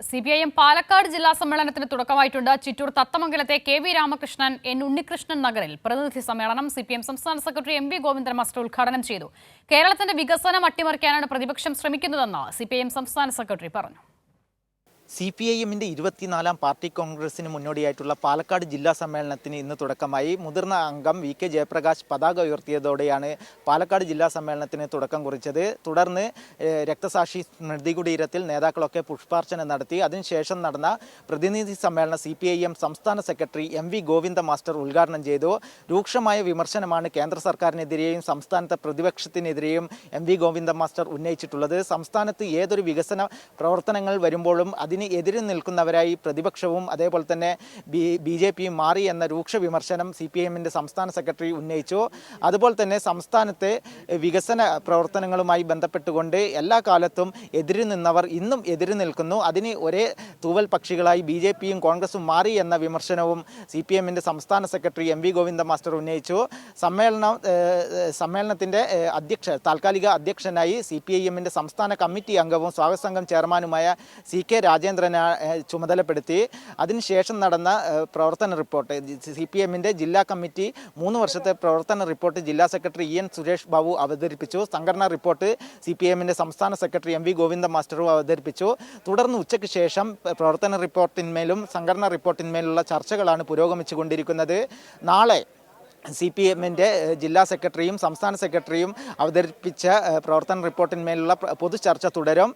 CPIM Palakkad ജില്ലാ സമ്മേളനത്തിന് തുടക്കമായിട്ടുണ്ട്. Chittur തത്തമംഗലത്തെ KV Ramakrishnan N Unnikrishnan നഗറിൽ പ്രതിനിധി സമ്മേളനം CPIM സംസ്ഥാന സെക്രട്ടറി MV ഗോവിന്ദൻ മാസ്റ്റർ ഉദ്ഘാടനം ചെയ്തു. കേരളത്തിന്റെ വികസനം അട്ടിമറിക്കാനാണ് പ്രതിപക്ഷം ശ്രമിക്കുന്നതെന്ന് CPIM സംസ്ഥാന സെക്രട്ടറി പറഞ്ഞു. CPIM-ന്റെ 24ാം പാർട്ടി കോൺഗ്രസിന് മുന്നോടിയായിട്ടുള്ള പാലക്കാട് ജില്ലാ സമ്മേളനത്തിന് ഇന്ന് തുടക്കമായി. മുതിർന്ന അംഗം VK ജയപ്രകാശ് പതാക ഉയർത്തിയതോടെയാണ് പാലക്കാട് ജില്ലാ സമ്മേളനത്തിന് തുടക്കം കുറിച്ചത്. തുടർന്ന് രക്തസാക്ഷി സ്മൃതി കുടീരത്തിൽ നേതാക്കളൊക്കെ പുഷ്പാർച്ചന നടത്തി. അതിനുശേഷം നടന്ന പ്രതിനിധി സമ്മേളനം CPIM സംസ്ഥാന സെക്രട്ടറി MV ഗോവിന്ദ മാസ്റ്റർ ഉദ്ഘാടനം ചെയ്തു. രൂക്ഷമായ വിമർശനമാണ് കേന്ദ്ര സർക്കാരിനെതിരെയും സംസ്ഥാനത്തെ പ്രതിപക്ഷത്തിനെതിരെയും MV ഗോവിന്ദ മാസ്റ്റർ ഉന്നയിച്ചിട്ടുള്ളത്. സംസ്ഥാനത്ത് ഏതൊരു വികസന പ്രവർത്തനങ്ങൾ വരുമ്പോഴും എതിരെ നിൽക്കുന്നവരായി പ്രതിപക്ഷവും അതേപോലെ തന്നെ BJPയും മാറി എന്ന രൂക്ഷ വിമർശനം CPIM-ന്റെ സംസ്ഥാന സെക്രട്ടറി ഉന്നയിച്ചു. അതുപോലെ തന്നെ സംസ്ഥാനത്തെ വികസന പ്രവർത്തനങ്ങളുമായി ബന്ധപ്പെട്ടുകൊണ്ട് എല്ലാ കാലത്തും എതിരെ നിന്നവർ ഇന്നും എതിരെ നിൽക്കുന്നു. അതിന് ഒരേ തൂവൽ പക്ഷികളായി BJPയും കോൺഗ്രസും മാറി എന്ന വിമർശനവും CPIM-ന്റെ സംസ്ഥാന സെക്രട്ടറി MV ഗോവിന്ദ മാസ്റ്റർ ഉന്നയിച്ചു. സമ്മേളനത്തിൻ്റെ താൽക്കാലിക അധ്യക്ഷനായി CPIM-ന്റെ സംസ്ഥാന കമ്മിറ്റി അംഗവും സ്വാഗത സംഘം ചെയർമാനുമായ CK രാജേന്ദ്രനെ ചുമതലപ്പെടുത്തി. അതിനുശേഷം നടന്ന പ്രവർത്തന റിപ്പോർട്ട് CPIM-ന്റെ ജില്ലാ കമ്മിറ്റി 3 വർഷത്തെ പ്രവർത്തന റിപ്പോർട്ട് ജില്ലാ സെക്രട്ടറി EN സുരേഷ് ബാബു അവതരിപ്പിച്ചു. സംഘടനാ റിപ്പോർട്ട് CPIM-ന്റെ സംസ്ഥാന സെക്രട്ടറി MV ഗോവിന്ദ മാസ്റ്ററും അവതരിപ്പിച്ചു. തുടർന്ന് ഉച്ചയ്ക്ക് ശേഷം പ്രവർത്തന റിപ്പോർട്ടിന്മേലും സംഘടനാ റിപ്പോർട്ടിന്മേലുള്ള ചർച്ചകളാണ് പുരോഗമിച്ചുകൊണ്ടിരിക്കുന്നത്. നാളെ CPIM-ന്റെ ജില്ലാ സെക്രട്ടറിയും സംസ്ഥാന സെക്രട്ടറിയും അവതരിപ്പിച്ച പ്രവർത്തന റിപ്പോർട്ടിന്മേലുള്ള പൊതു ചർച്ച തുടരും.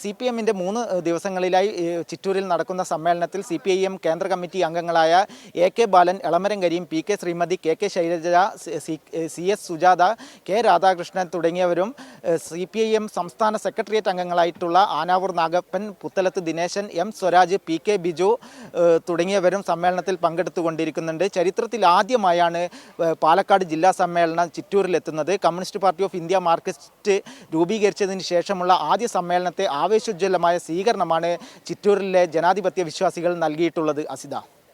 CPIM-ന്റെ 3 ദിവസങ്ങളിലായി ചിറ്റൂരിൽ നടക്കുന്ന സമ്മേളനത്തിൽ CPIM കേന്ദ്ര കമ്മിറ്റി അംഗങ്ങളായ AK ബാലൻ, Elamaram Kareem, PK Shrimati, KK Shailaja, CS Sujatha, K Radhakrishnan തുടങ്ങിയവരും CPIM സംസ്ഥാന സെക്രട്ടേറിയറ്റ് അംഗങ്ങളായിട്ടുള്ള ആനാവൂർ നാഗപ്പൻ, പുത്തലത്ത് ദിനേശൻ, M സ്വരാജ്, PK ബിജു തുടങ്ങിയവരും സമ്മേളനത്തിൽ പങ്കെടുത്തുകൊണ്ടിരിക്കുന്നുണ്ട്. ചരിത്രത്തിൽ ആദ്യമായാണ് പാലക്കാട് ജില്ലാ സമ്മേളനം ചിറ്റൂരിലെത്തുന്നത്. Communist party of India Marxist രൂപീകരിച്ചതിന് ശേഷമുള്ള ആദ്യ സമ്മേളനത്തെ ആവേശോജ്വലമായ സ്വീകരണമാണ് ചിറ്റൂരിലെ ജനാധിപത്യ വിശ്വാസികൾ നൽകിയിട്ടുള്ളത്. അസിത.